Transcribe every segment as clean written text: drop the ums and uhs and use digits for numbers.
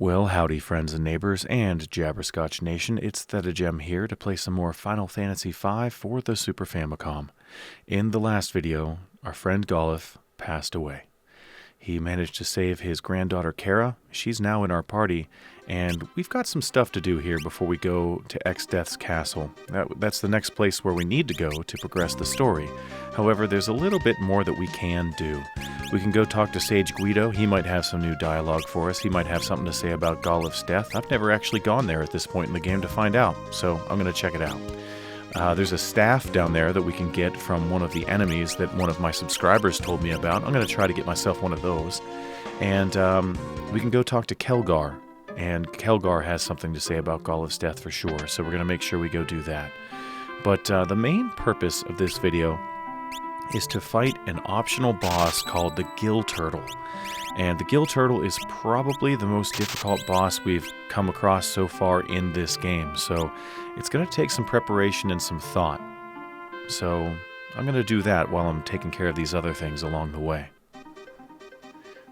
Well, howdy friends and neighbors and Jabberscotch Nation, it's Thedagem here to play some more Final Fantasy V for the Super Famicom. In the last video, our friend Golif passed away. He managed to save his granddaughter Kara. She's now in our party, and we've got some stuff to do here before we go to Exdeath's castle. That's the next place where we need to go to progress the story. However, there's a little bit more that we can do. We can go talk to Sage Guido. He might have some new dialogue for us. He might have something to say about Golif's death. I've never actually gone there at this point in the game to find out, so I'm going to check it out. There's a staff down there that we can get from one of the enemies that one of my subscribers told me about. I'm going to try to get myself one of those. And we can go talk to Kelgar. And Kelgar has something to say about Golif's death for sure, so we're going to make sure we go do that. But the main purpose of this video is to fight an optional boss called the Gil Turtle. And the Gil Turtle is probably the most difficult boss we've come across so far in this game. So it's going to take some preparation and some thought. So I'm going to do that while I'm taking care of these other things along the way.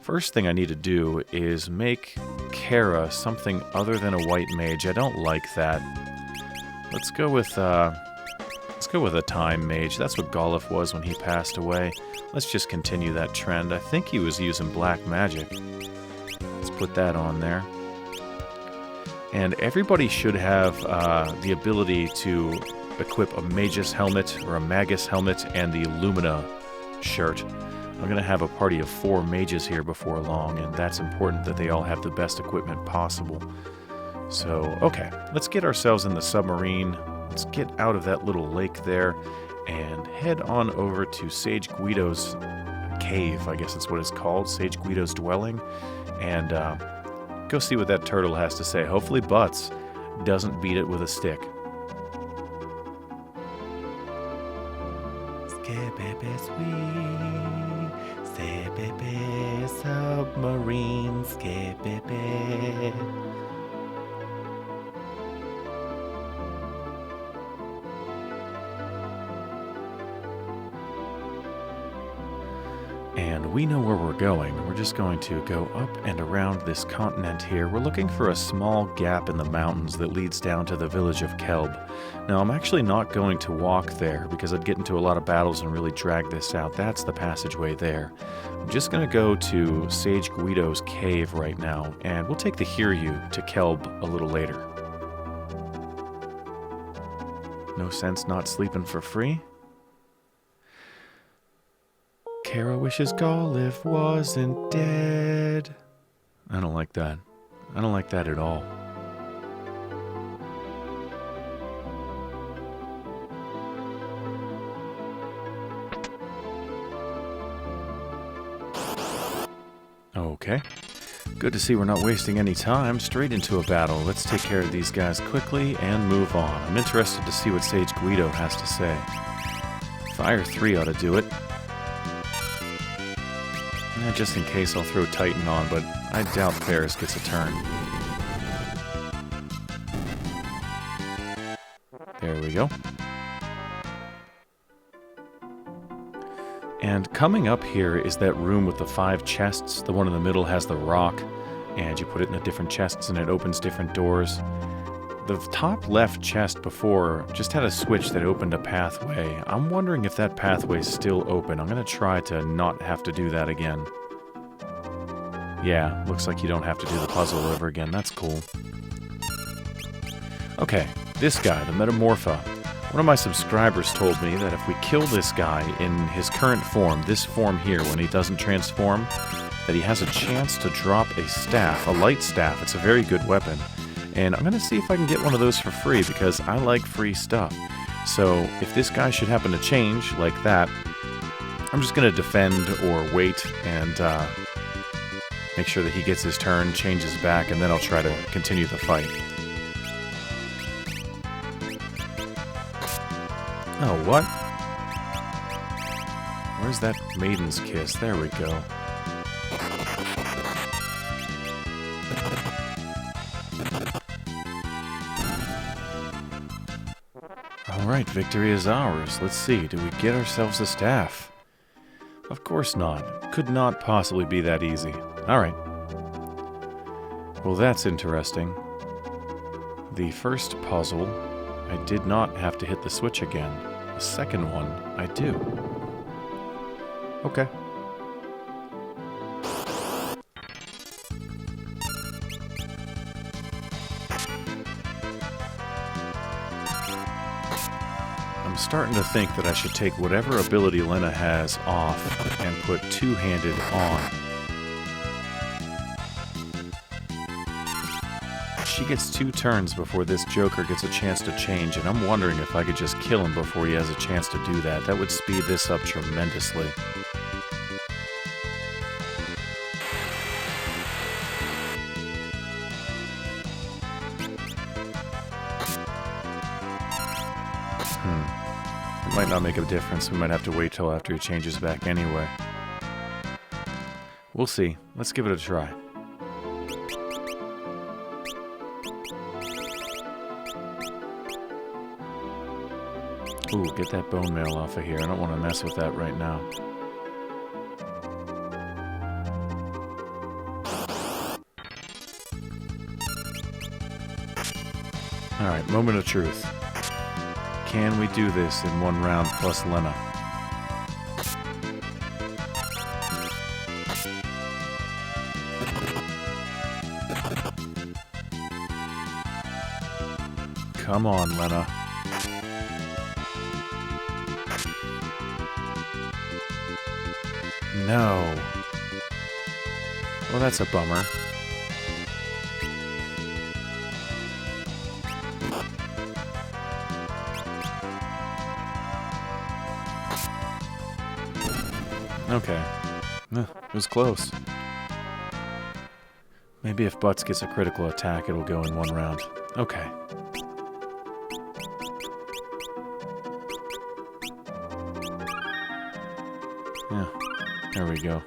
First thing I need to do is make Kara something other than a white mage. I don't like that. Let's go with a time mage. That's what Golif was when he passed away. Let's just continue that trend. I think he was using black magic. Let's put that on there. And everybody should have the ability to equip a magus helmet or a magus helmet and the Lumina shirt. I'm going to have a party of 4 mages here before long, and that's important that they all have the best equipment possible. So, okay, let's get ourselves in the submarine. Let's get out of that little lake there and head on over to Sage Guido's cave, I guess that's what it's called, Sage Guido's dwelling, and go see what that turtle has to say. Hopefully Butts doesn't beat it with a stick. Submarine, and we know where we're going. We're just going to go up and around this continent here. We're looking for a small gap in the mountains that leads down to the village of Kelb. Now, I'm actually not going to walk there because I'd get into a lot of battles and really drag this out. That's the passageway there. I'm just going to go to Sage Guido's cave right now, and we'll take the Hiryu to Kelb a little later. No sense not sleeping for free. Kara wishes Golif wasn't dead. I don't like that. I don't like that at all. Okay. Good to see we're not wasting any time. Straight into a battle. Let's take care of these guys quickly and move on. I'm interested to see what Sage Guido has to say. Fire 3 ought to do it. Just in case, I'll throw Titan on, but I doubt Ferris gets a turn. There we go. And coming up here is that room with the 5 chests. The one in the middle has the rock, and you put it in the different chests and it opens different doors. The top left chest before just had a switch that opened a pathway. I'm wondering if that pathway is still open. I'm going to try to not have to do that again. Yeah, looks like you don't have to do the puzzle over again. That's cool. Okay, this guy, the Metamorpha. One of my subscribers told me that if we kill this guy in his current form, this form here, when he doesn't transform, that he has a chance to drop a staff, a light staff. It's a very good weapon. And I'm going to see if I can get one of those for free, because I like free stuff. So if this guy should happen to change like that, I'm just going to defend or wait and make sure that he gets his turn, changes back, and then I'll try to continue the fight. Oh, what? Where's that maiden's kiss? There we go. Alright, victory is ours. Let's see, do we get ourselves a staff? Of course not. Could not possibly be that easy. Alright. Well, that's interesting. The first puzzle, I did not have to hit the switch again. The second one, I do. Okay. I'm starting to think that I should take whatever ability Lena has off and put two-handed on. She gets 2 turns before this Joker gets a chance to change, and I'm wondering if I could just kill him before he has a chance to do that. That would speed this up tremendously. It might not make a difference. We might have to wait till after he changes back anyway. We'll see. Let's give it a try. Ooh, get that bone meal off of here. I don't want to mess with that right now. Alright, moment of truth. Can we do this in 1 round plus Lena? Come on, Lena. No. Well, that's a bummer. Okay. It was close. Maybe if Butts gets a critical attack, it'll go in 1 round. Okay. Yeah. There we go.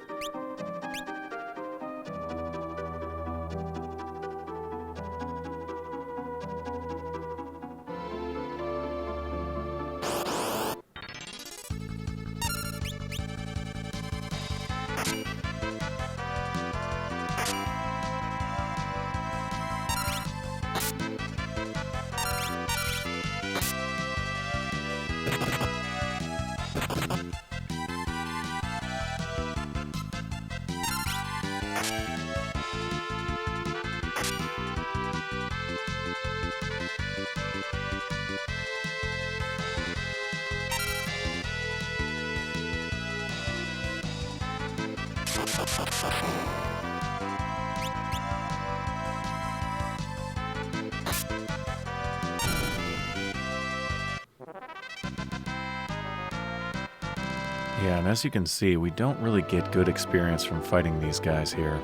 Yeah, and as you can see, we don't really get good experience from fighting these guys here.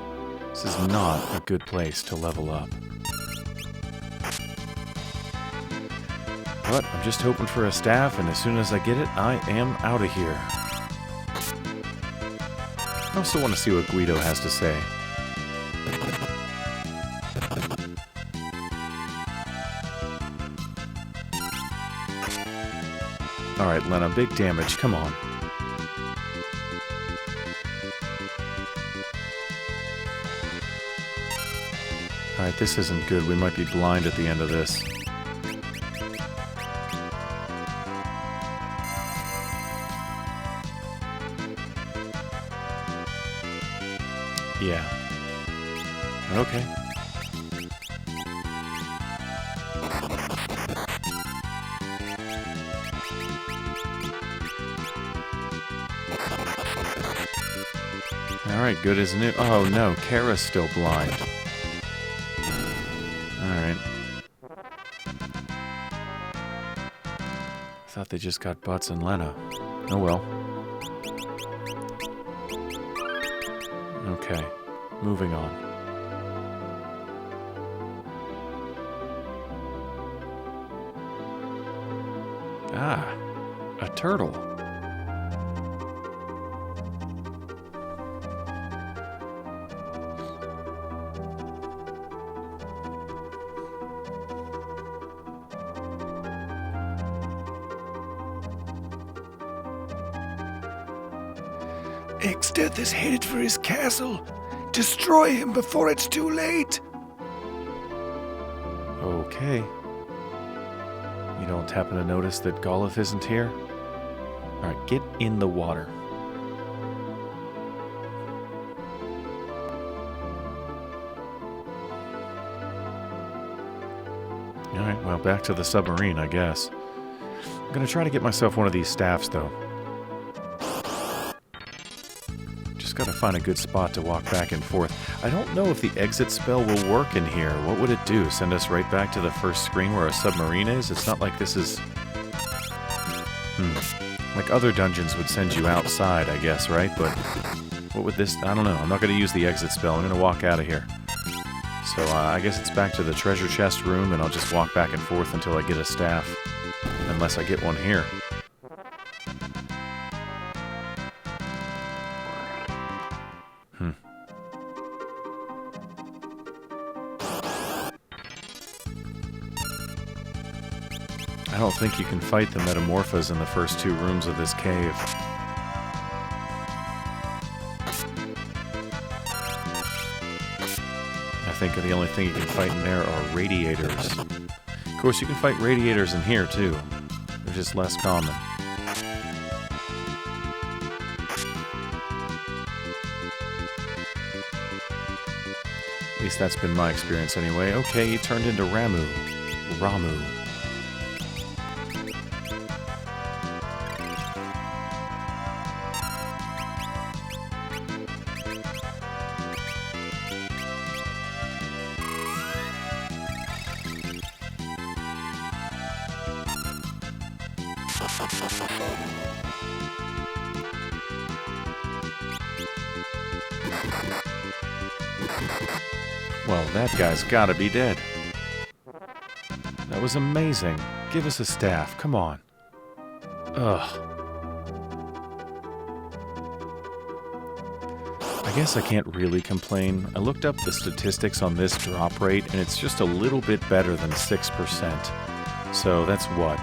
This is not a good place to level up. But I'm just hoping for a staff, and as soon as I get it, I am out of here. I also want to see what Guido has to say. Alright, Lena, big damage, come on. Alright, this isn't good. We might be blind at the end of this. Yeah. Okay. Alright, good as new. Oh no, Kara's still blind. Alright. Thought they just got Butts and Lena. Oh well. Okay, moving on. Ah, a turtle. Exdeath is headed for his castle. Destroy him before it's too late. Okay. You don't happen to notice that Golith isn't here? Alright, get in the water. Alright, well, back to the submarine, I guess. I'm gonna try to get myself one of these staffs, though. Just gotta find a good spot to walk back and forth. I don't know if the exit spell will work in here. What would it do? Send us right back to the first screen where a submarine is? It's not like this is... Like other dungeons would send you outside, I guess, right? But what would this... I don't know. I'm not gonna use the exit spell. I'm gonna walk out of here. So I guess it's back to the treasure chest room, and I'll just walk back and forth until I get a staff. Unless I get one here. I don't think you can fight the Metamorphos in the first two rooms of this cave. I think the only thing you can fight in there are radiators. Of course, you can fight radiators in here, too. They're just less common. At least that's been my experience anyway. Okay, you turned into Ramu. Well, that guy's gotta be dead. That was amazing. Give us a staff, come on. Ugh. I guess I can't really complain. I looked up the statistics on this drop rate, and it's just a little bit better than 6%. So that's what?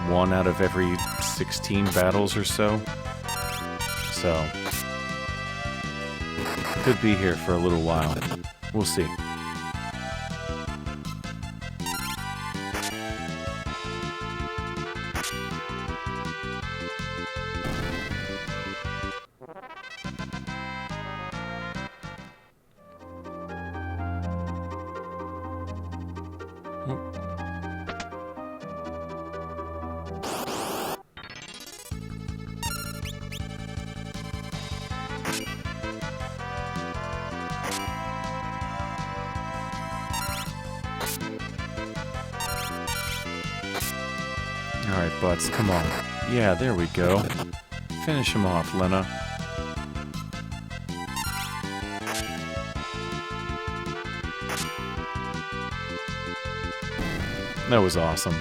1 out of every 16 battles or so? So... could be here for a little while. We'll see. Alright, butts, come on. Yeah, there we go. Finish him off, Lena. That was awesome.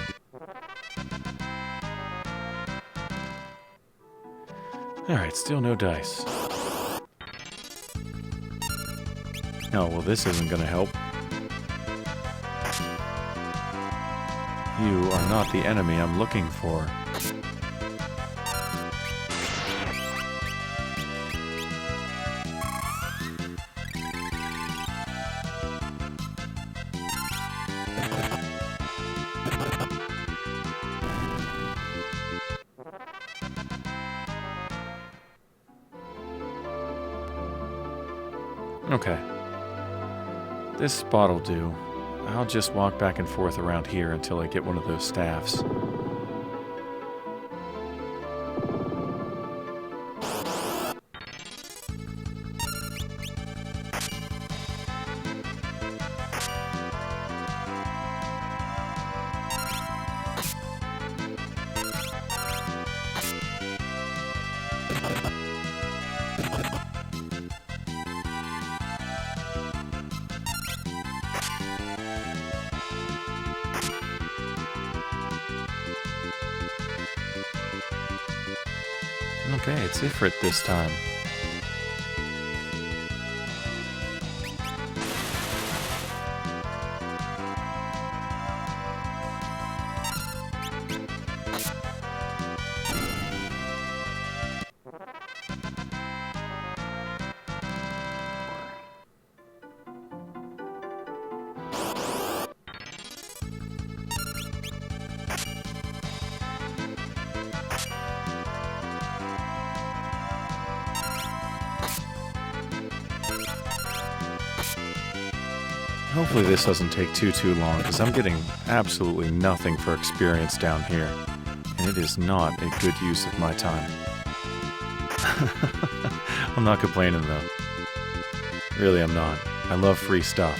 Alright, still no dice. Oh, well, this isn't gonna help. You are not the enemy I'm looking for. Okay. This spot'll do. I'll just walk back and forth around here until I get one of those staffs. Okay, it's Ifrit this time. Hopefully this doesn't take too long, because I'm getting absolutely nothing for experience down here. And it is not a good use of my time. I'm not complaining though. Really, I'm not. I love free stuff.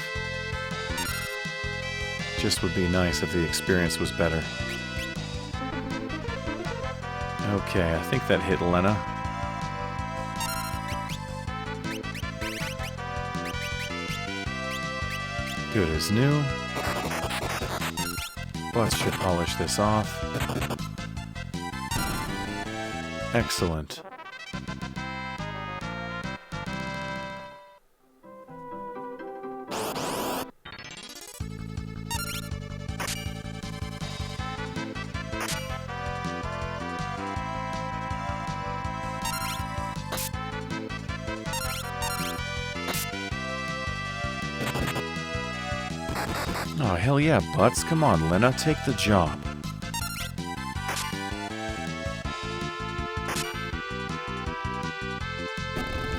Just would be nice if the experience was better. Okay, I think that hit Lena. Good as new. Butts should polish this off. Excellent. Oh, hell yeah, Butts. Come on, Lena, take the job.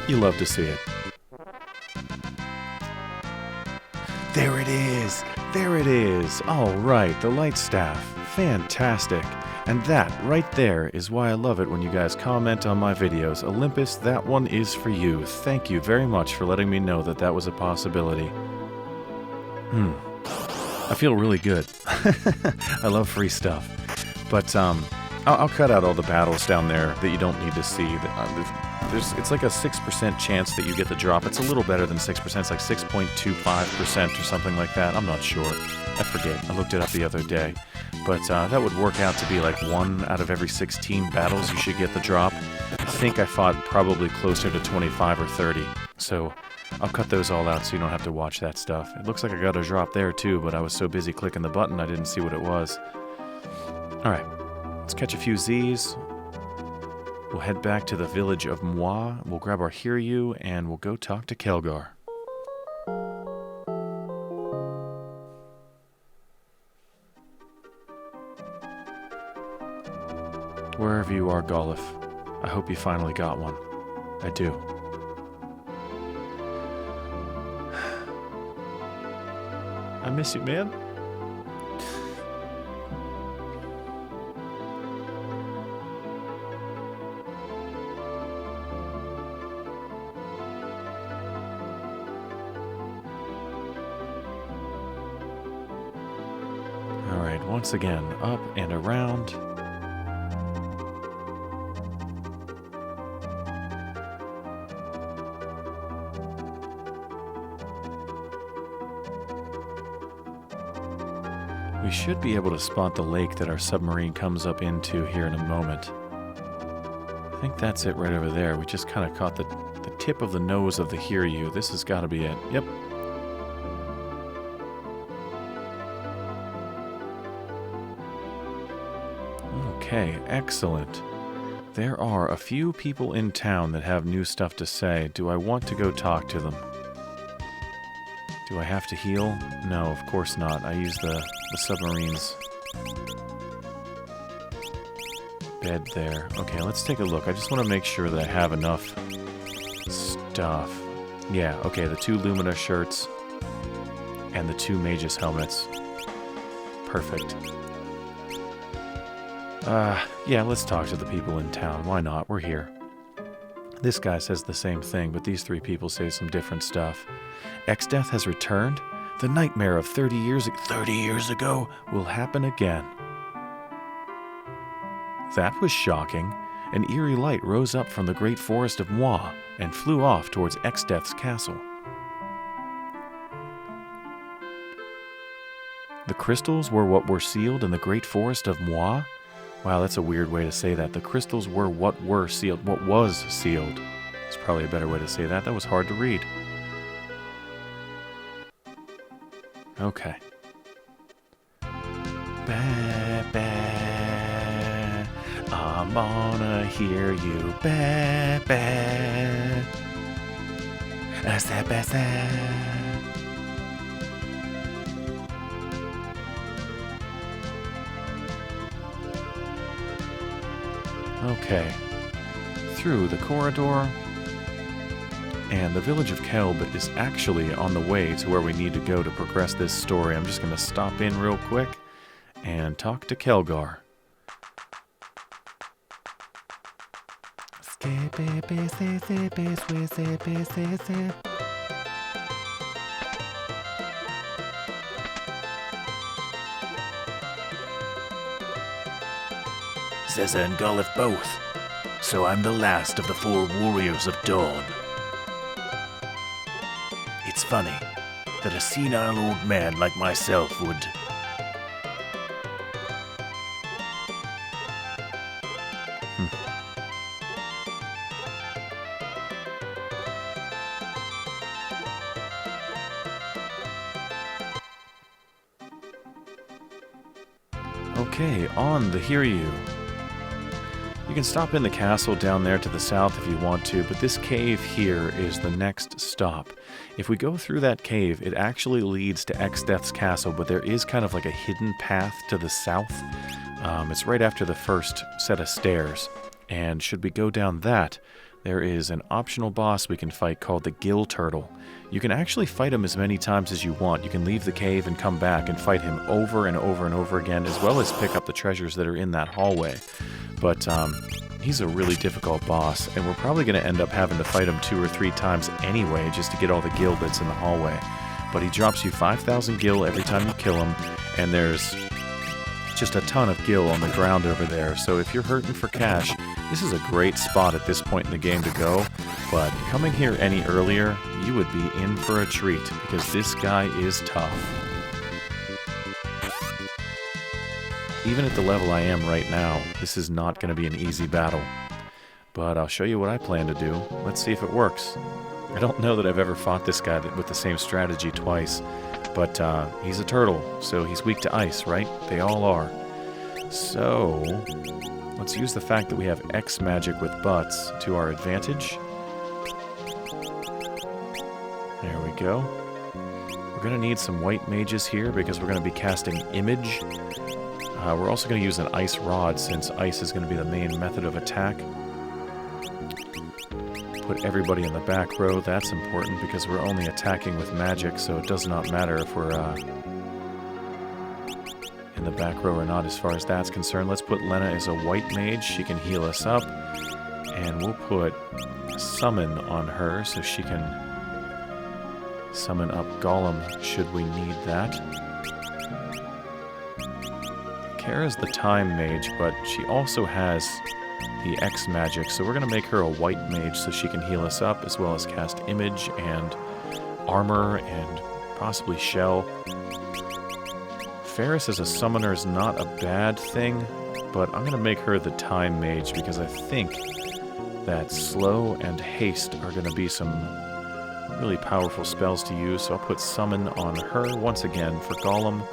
You love to see it. There it is! There it is! All right, the light staff. Fantastic. And that, right there, is why I love it when you guys comment on my videos. Olympus, that one is for you. Thank you very much for letting me know that that was a possibility. I feel really good. I love free stuff. But, I'll cut out all the battles down there that you don't need to see. It's like a 6% chance that you get the drop. It's a little better than 6%. It's like 6.25% or something like that. I'm not sure. I forget. I looked it up the other day. But that would work out to be like 1 out of every 16 battles you should get the drop. I think I fought probably closer to 25 or 30. So I'll cut those all out so you don't have to watch that stuff. It looks like I got a drop there too, but I was so busy clicking the button I didn't see what it was. Alright, let's catch a few Z's. We'll head back to the village of Moi. We'll grab our Hiryu and we'll go talk to Kelgar. Wherever you are, Golif, I hope you finally got one. I do. I miss you, man. All right, once again, up and around. We should be able to spot the lake that our submarine comes up into here in a moment. I think that's it right over there. We just kind of caught the tip of the nose of the Hiryu. This has got to be it. Yep. Okay, excellent. There are a few people in town that have new stuff to say. Do I want to go talk to them? Do I have to heal? No, of course not. I use the submarine's bed there. Okay, let's take a look. I just want to make sure that I have enough stuff. Yeah, okay, the 2 Lumina shirts and the 2 Magus helmets. Perfect. Yeah, let's talk to the people in town. Why not? We're here. This guy says the same thing, but these 3 people say some different stuff. X-Death has returned? The nightmare of 30 years ago will happen again. That was shocking. An eerie light rose up from the great forest of Moi and flew off towards X-Death's castle. The crystals were what were sealed in the great forest of Moi? Wow, that's a weird way to say that. The crystals were what were sealed. What was sealed. It's probably a better way to say that. That was hard to read. Okay. Ba, ba, I'm gonna hear you. Ba, ba. Asa, basa. Okay. Through the corridor. And the village of Kelb is actually on the way to where we need to go to progress this story. I'm just going to stop in real quick and talk to Kelgar. Zeza and Golif both, so I'm the last of the 4 warriors of Dawn. It's funny that a senile old man like myself would... Okay, on the Hiryu. You can stop in the castle down there to the south if you want to, but this cave here is the next stop. If we go through that cave, it actually leads to Exdeath's castle, but there is kind of like a hidden path to the south. It's right after the first set of stairs, and should we go down that, there is an optional boss we can fight called the Gil Turtle. You can actually fight him as many times as you want. You can leave the cave and come back and fight him over and over and over again, as well as pick up the treasures that are in that hallway. But he's a really difficult boss, and we're probably going to end up having to fight him 2 or 3 times anyway just to get all the gil that's in the hallway. But he drops you 5,000 gil every time you kill him, and there's just a ton of gil on the ground over there. So if you're hurting for cash, this is a great spot at this point in the game to go. But coming here any earlier, you would be in for a treat, because this guy is tough. Even at the level I am right now, this is not going to be an easy battle. But I'll show you what I plan to do. Let's see if it works. I don't know that I've ever fought this guy with the same strategy twice, but he's a turtle, so he's weak to ice, right? They all are. So, let's use the fact that we have X magic with butts to our advantage. There we go. We're going to need some white mages here because we're going to be casting Image. We're also going to use an ice rod since ice is going to be the main method of attack. Put everybody in the back row. That's important because we're only attacking with magic, so it does not matter if we're in the back row or not as far as that's concerned. Let's put Lena as a white mage. She can heal us up. And we'll put Summon on her so she can summon up Golem should we need that. Kara's the time mage, but she also has the X magic, so we're going to make her a white mage so she can heal us up, as well as cast Image and Armor and possibly Shell. Ferris as a summoner is not a bad thing, but I'm going to make her the time mage because I think that Slow and Haste are going to be some really powerful spells to use, so I'll put Summon on her once again for Golem.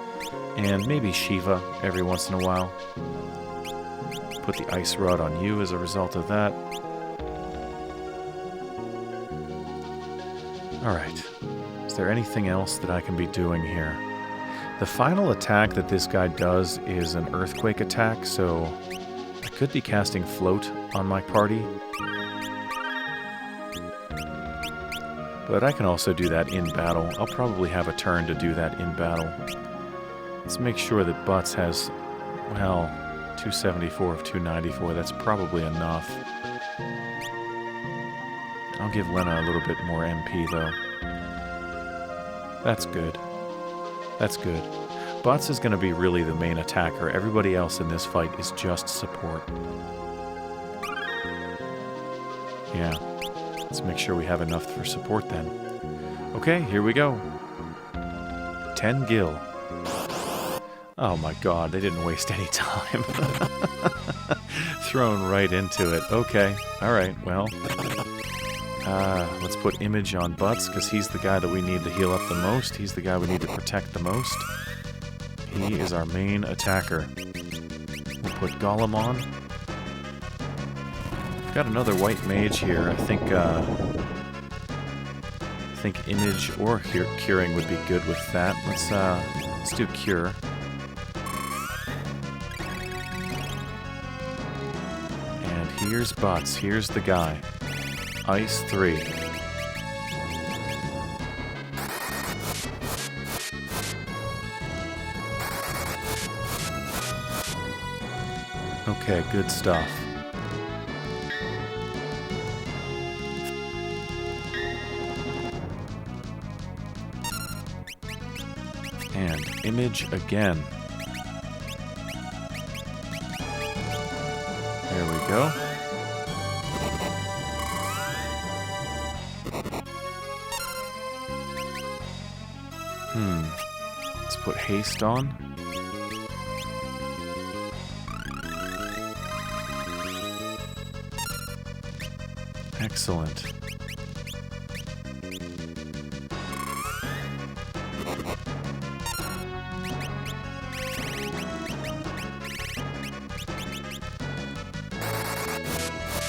And maybe Shiva every once in a while. Put the Ice Rod on you as a result of that. Alright. Is there anything else that I can be doing here? The final attack that this guy does is an Earthquake attack, so I could be casting Float on my party. But I can also do that in battle. I'll probably have a turn to do that in battle. Let's make sure that Butts has, well, 274 of 294. That's probably enough. I'll give Lena a little bit more MP, though. That's good. That's good. Butts is going to be really the main attacker. Everybody else in this fight is just support. Yeah. Let's make sure we have enough for support, then. Okay, here we go. 10 gil. Oh my god, they didn't waste any time. Thrown right into it. Okay, alright, well. Let's put Image on Butts, because he's the guy that we need to heal up the most. He's the guy we need to protect the most. He is our main attacker. We'll put Golem on. We've got another white mage here. I think Image or Curing would be good with that. Let's do Cure. Here's Butts. Here's the guy. Ice 3. Okay, good stuff. And image again. There we go. Let's put haste on. Excellent.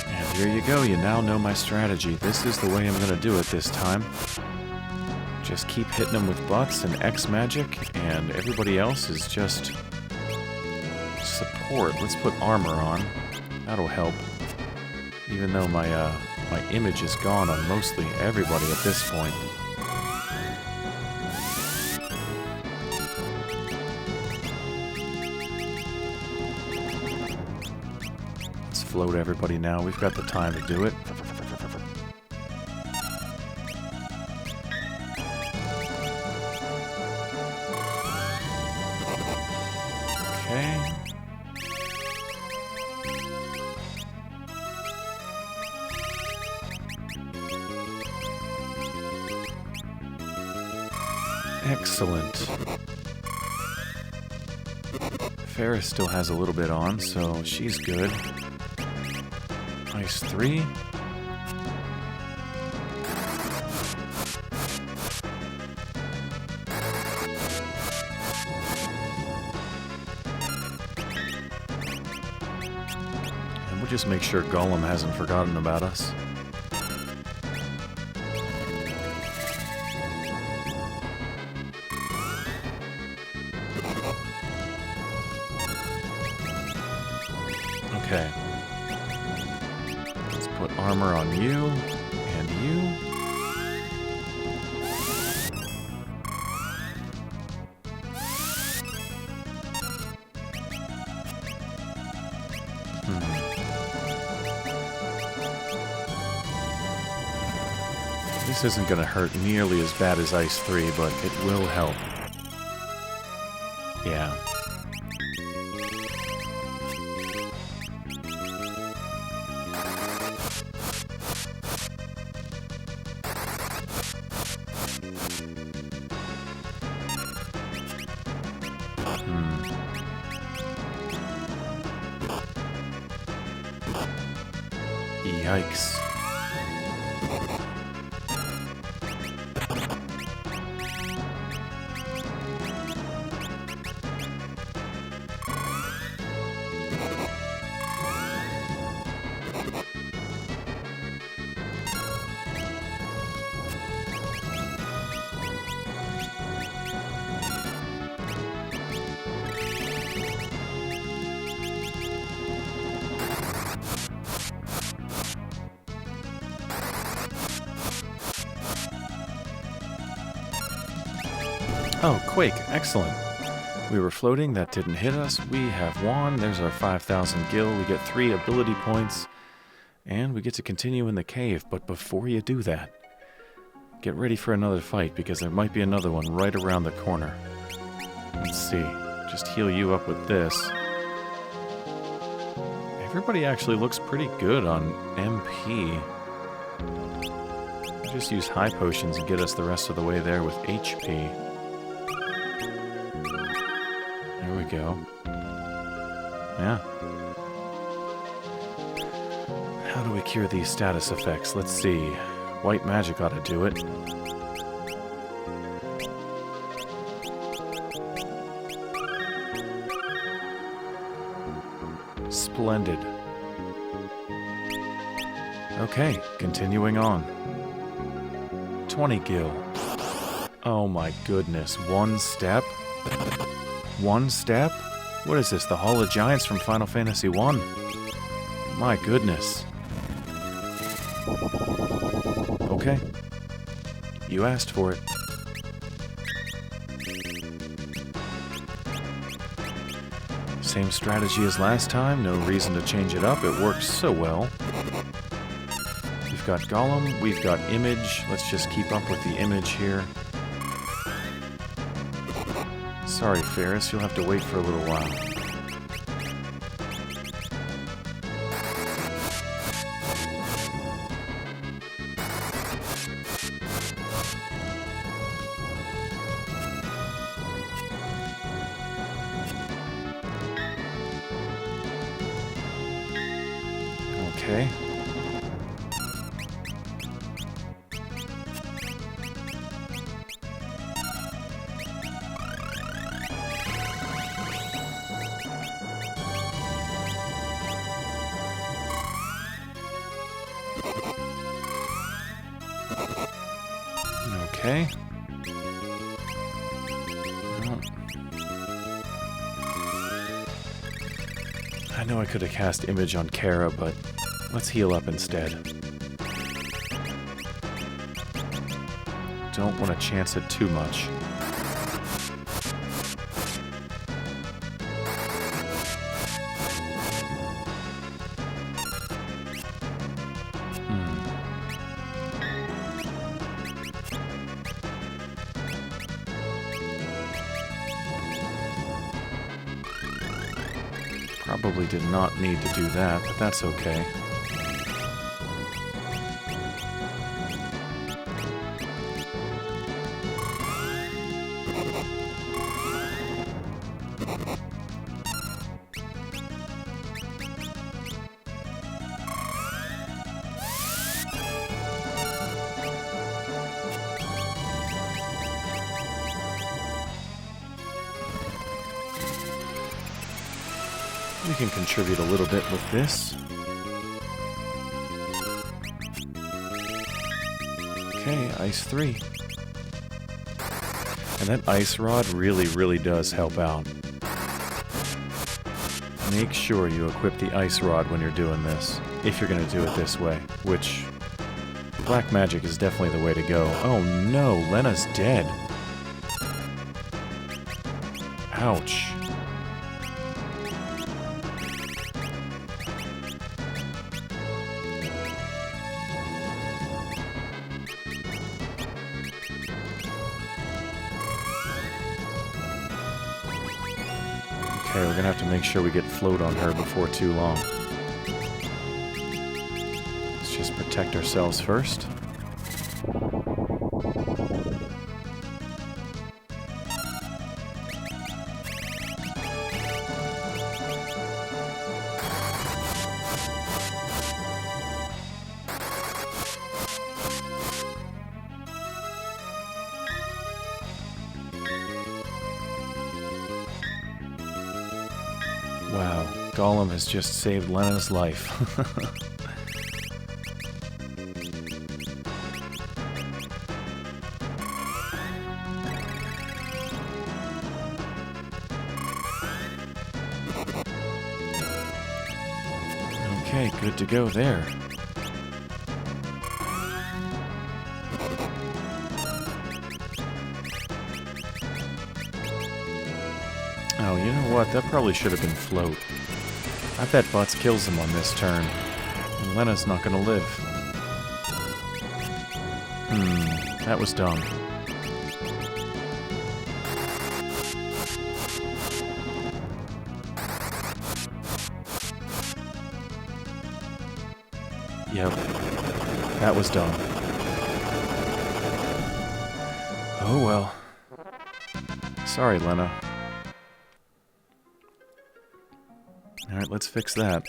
And here you go, you now know my strategy. This is the way I'm gonna do it this time. Just keep hitting them with butts and X magic, and everybody else is just support. Let's put armor on. That'll help. Even though my image is gone on mostly everybody at this point. Let's float everybody now. We've got the time to do it. Okay. Excellent. Ferris still has a little bit on, so she's good. Ice 3. And we'll just make sure Gollum hasn't forgotten about us. Okay. Let's put armor on you and you. This isn't going to hurt nearly as bad as Ice 3, but it will help. Yeah. Yikes. Oh, Quake. Excellent. We were floating. That didn't hit us. We have won. There's our 5,000 gil. We get 3 ability points. And we get to continue in the cave. But before you do that, get ready for another fight, because there might be another one right around the corner. Let's see. Just heal you up with this. Everybody actually looks pretty good on MP. Just use high potions and get us the rest of the way there with HP. There we go. Yeah. How do we cure these status effects? Let's see. White magic ought to do it. Splendid. Okay, continuing on. 20 gil. Oh my goodness, 1 step? 1 step? What is this, the Hall of Giants from Final Fantasy 1? My goodness. Okay. You asked for it. Same strategy as last time, no reason to change it up, it works so well. We've got Golem, we've got Image, let's just keep up with the Image here. Sorry, Ferris, you'll have to wait for a little while. Okay. Okay. Well, I know I could have cast Image on Kara, but let's heal up instead. Don't want to chance it too much. Probably did not need to do that, but that's okay. We can contribute a little bit with this. Okay, Ice 3. And that Ice Rod really does help out. Make sure you equip the Ice Rod when you're doing this, if you're going to do it this way, which Black Magic is definitely the way to go. Oh no, Lena's dead. Ouch. Okay, we're gonna have to make sure we get float on her before too long. Let's just protect ourselves first. Wow, Golem has just saved Lena's life. Okay, good to go there. Oh, you know what? That probably should have been float. I bet Butts kills him on this turn. And Lena's not gonna live. That was dumb. Yep. That was dumb. Oh well. Sorry, Lena. Alright, let's fix that.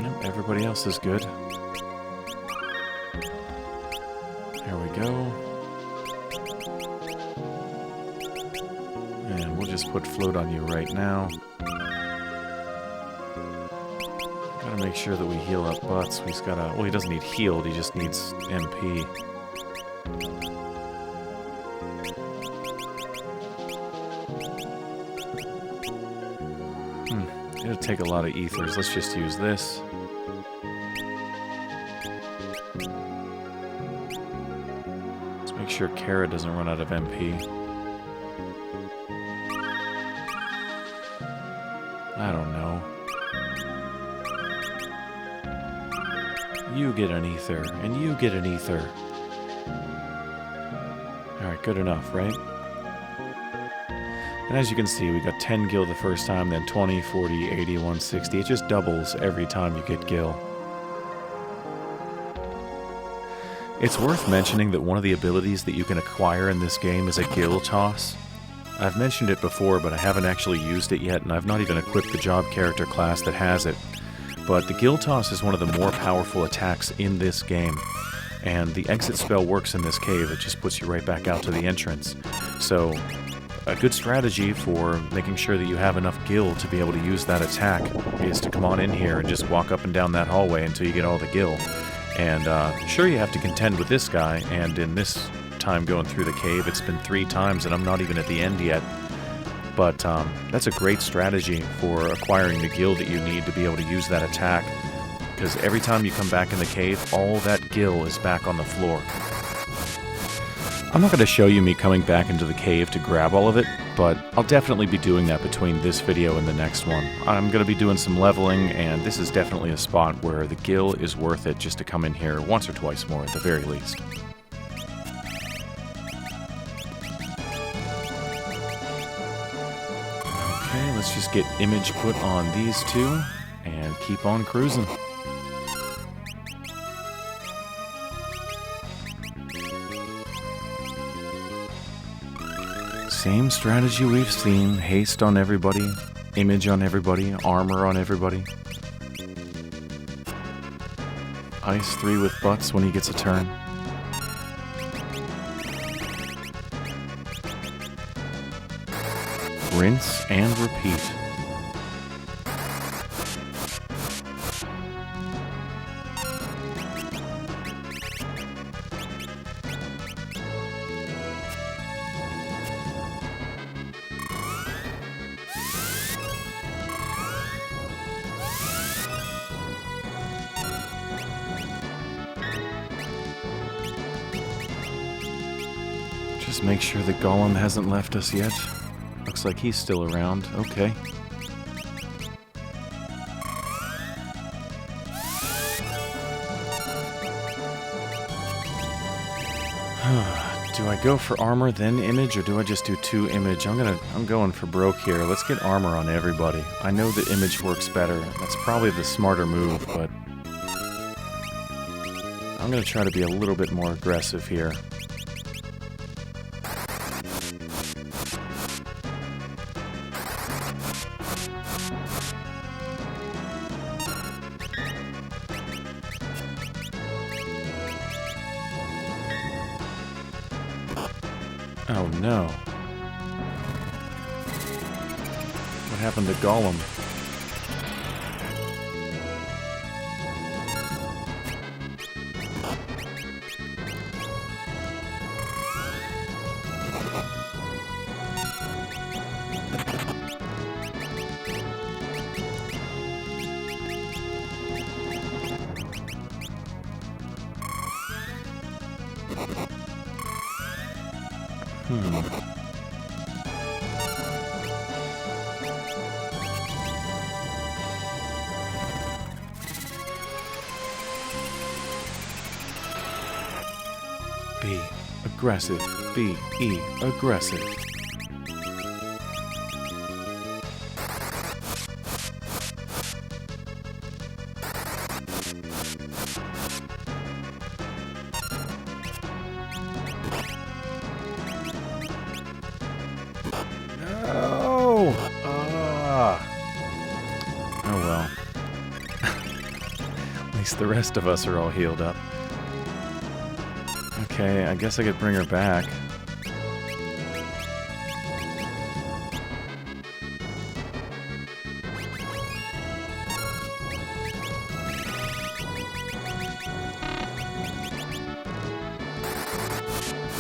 Yep, everybody else is good. There we go. And we'll just put float on you right now. Gotta make sure that we heal up Butts. He's gotta... Well, he doesn't need healed, he just needs MP. It'll take a lot of ethers. Let's just use this. Make sure Kara doesn't run out of MP. I don't know. You get an ether, and you get an ether. Alright, good enough, right? And as you can see, we got 10 gil the first time, then 20, 40, 80, 160. It just doubles every time you get gil. It's worth mentioning that one of the abilities that you can acquire in this game is a gil toss. I've mentioned it before, but I haven't actually used it yet, and I've not even equipped the job character class that has it. But the Gil Toss is one of the more powerful attacks in this game, and the exit spell works in this cave. It just puts you right back out to the entrance. So, a good strategy for making sure that you have enough gil to be able to use that attack is to come on in here and just walk up and down that hallway until you get all the gil. And sure, you have to contend with this guy, and in this time going through the cave, it's been 3 times and I'm not even at the end yet. But that's a great strategy for acquiring the gil that you need to be able to use that attack, because every time you come back in the cave, all that gil is back on the floor. I'm not going to show you me coming back into the cave to grab all of it, but I'll definitely be doing that between this video and the next one. I'm going to be doing some leveling, and this is definitely a spot where the gil is worth it just to come in here once or twice more at the very least. Okay, let's just get image put on these two and keep on cruising. Same strategy we've seen. Haste on everybody, image on everybody, armor on everybody. Ice 3 with butts when he gets a turn. Rinse and repeat. Just make sure the golem hasn't left us yet. Looks like he's still around. Okay. Do I go for armor then image, or do I just do 2 image? I'm going for broke here. Let's get armor on everybody. I know that image works better. That's probably the smarter move, but I'm gonna try to be a little bit more aggressive here. Oh no. What happened to Gollum? Be aggressive. Be aggressive. No! Oh well. At least the rest of us are all healed up. Okay, I guess I could bring her back.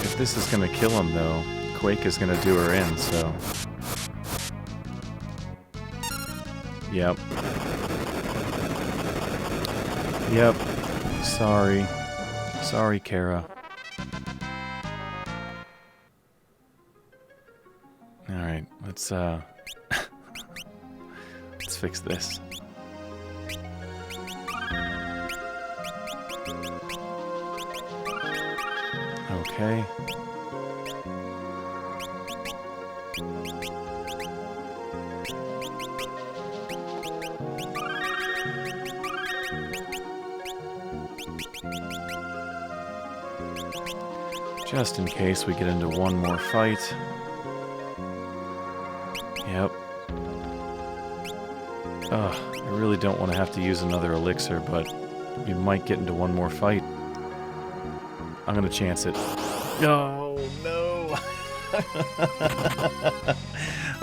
If this is gonna kill him, though, Quake is gonna do her in, so... Yep. Yep. Sorry. Sorry, Kara. let's fix this. Okay. Just in case we get into one more fight. Yep. Ugh, I really don't want to have to use another elixir, but we might get into one more fight. I'm gonna chance it. Oh, no!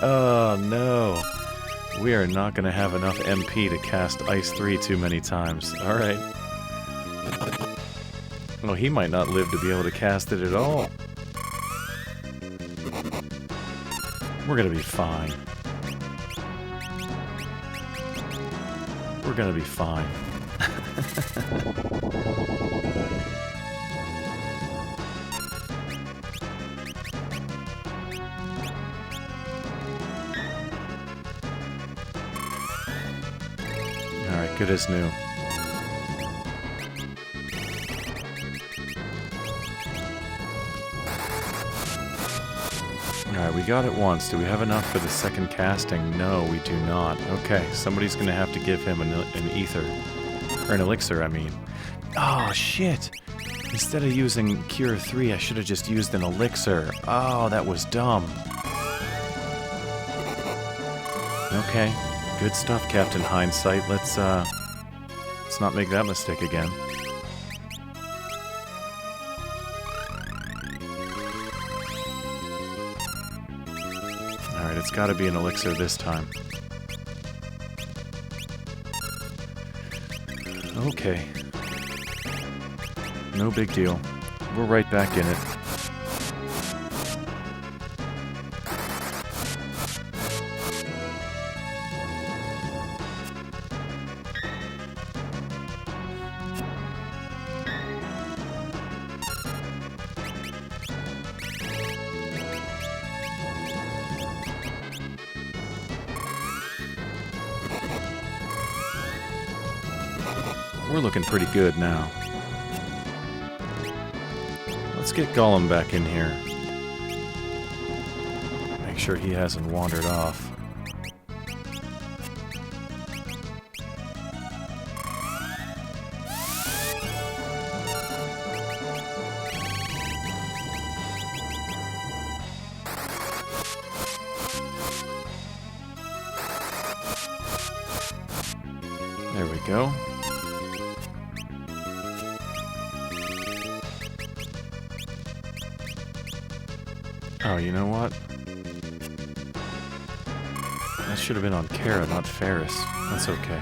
Oh, no. We are not gonna have enough MP to cast Ice 3 too many times. Alright. Well, he might not live to be able to cast it at all. We're gonna be fine. We're gonna be fine. Alright, good as new. Alright, we got it once. Do we have enough for the second casting? No, we do not. Okay, somebody's gonna have to give him an ether. Or an elixir, I mean. Oh, shit! Instead of using Cure 3, I should have just used an elixir. Oh, that was dumb. Okay, good stuff, Captain Hindsight. Let's not make that mistake again. Alright, it's gotta be an elixir this time. Okay. No big deal. We're right back in it. We're looking pretty good now. Let's get Gollum back in here. Make sure he hasn't wandered off. There we go. Oh, you know what? That should have been on Kara, not Ferris. That's okay.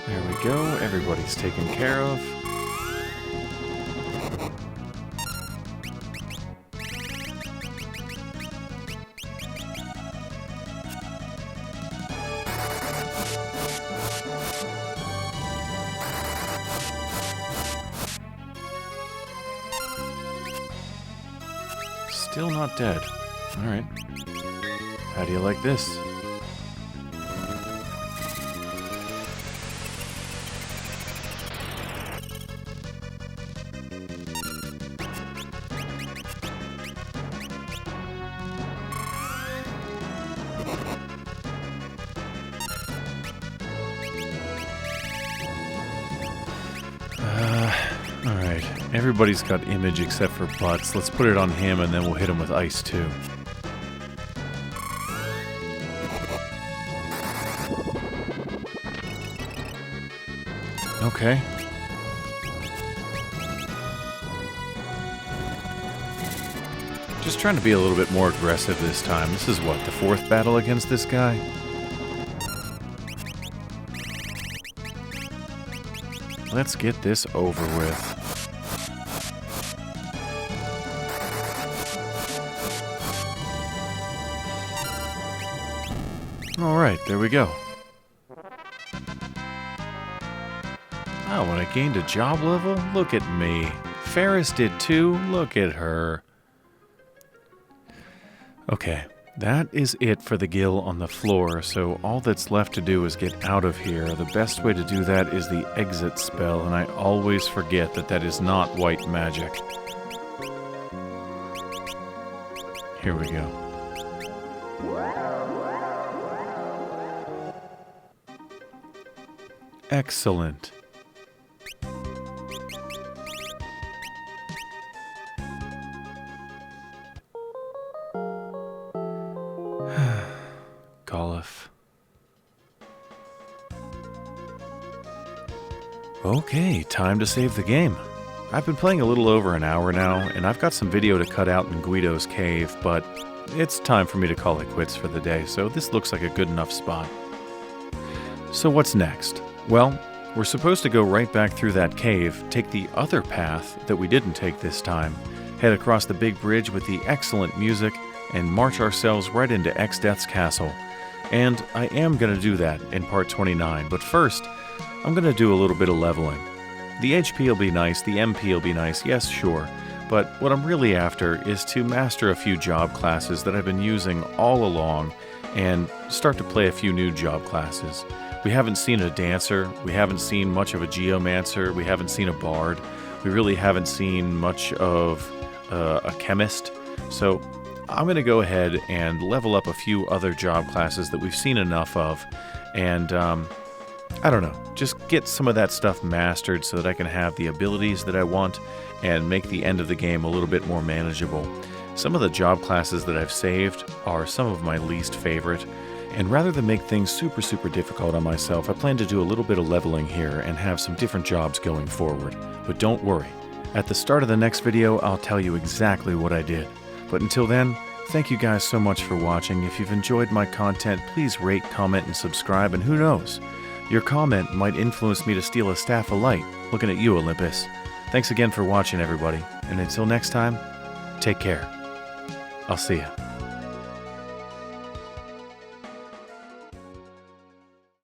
There we go, everybody's taken care of. Still not dead. Alright. How do you like this? Alright. Everybody's got image except for Butts. Let's put it on him and then we'll hit him with ice too. Okay. Just trying to be a little bit more aggressive this time. This is what, the fourth battle against this guy? let's get this over with. Alright, there we go. Oh, when I gained a job level? Look at me. Ferris did too. Look at her. Okay, that is it for the Gil on the floor, so all that's left to do is get out of here. The best way to do that is the exit spell, and I always forget that that is not white magic. Here we go. Excellent. Golf. Okay, time to save the game. I've been playing a little over an hour now, and I've got some video to cut out in Guido's cave, but it's time for me to call it quits for the day, so this looks like a good enough spot. So what's next? Well, we're supposed to go right back through that cave, take the other path that we didn't take this time, head across the big bridge with the excellent music, and march ourselves right into X-Death's castle. And I am going to do that in part 29, but first, I'm going to do a little bit of leveling. The HP will be nice, the MP will be nice, yes, sure, but what I'm really after is to master a few job classes that I've been using all along and start to play a few new job classes. We haven't seen a dancer, we haven't seen much of a geomancer, we haven't seen a bard, we really haven't seen much of a chemist, so I'm going to go ahead and level up a few other job classes that we've seen enough of, and I don't know, just get some of that stuff mastered so that I can have the abilities that I want and make the end of the game a little bit more manageable. Some of the job classes that I've saved are some of my least favorite, and rather than make things super difficult on myself, I plan to do a little bit of leveling here and have some different jobs going forward. But don't worry, at the start of the next video I'll tell you exactly what I did. But until then, thank you guys so much for watching. If you've enjoyed my content, please rate, comment, and subscribe, and who knows, your comment might influence me to steal a staff of light. Looking at you, Olympus. Thanks again for watching, everybody, and until next time, take care. I'll see ya.